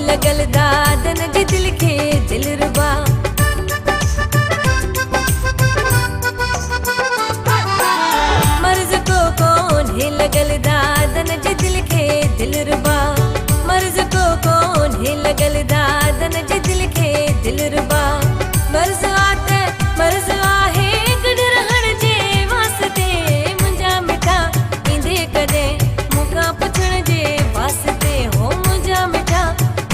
लगल दादन जी दिल खे दिलरुबा। मर्ज को कौन है लगल दादन जी दिल खे दिलरुबा। मर्ज को कौन है लगल दादन जी दिल खे दिलरुबा। मर्ज आते मर्ज आहे गॾ रहण जे वास्ते मुंहिंजा मिठा ईंदे कॾहिं मूंखां पुछण जे वास्ते हो मुंहिंजा मिठा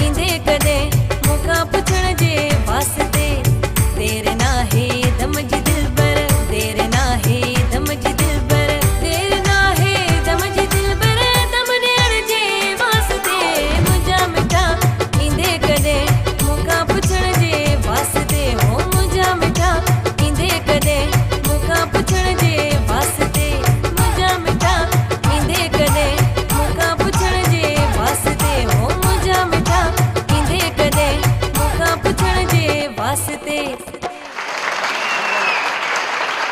ईंदे कॾहिं मूंखां पुछण जे वास्ते। देर नाहे दम जी दिलबर देर नाहे दम जी दिलबर देर नाहे दम जी दिलबर दम ॾियण जे वास्ते मुंहिंजा मिठा ईंदे कॾहिं मूंखां पुछण जे वास्ते हो मुंहिंजा मिठा ईंदे कॾहिं मूंखां पुछण जे वास्ते। मुंहिंजा मिठा ईंदे कॾहिं मूंखां पुछण जे वास्ते हो मुंहिंजा मिठा ईंदे कॾहिं मूंखां पुछण जे वास्ते।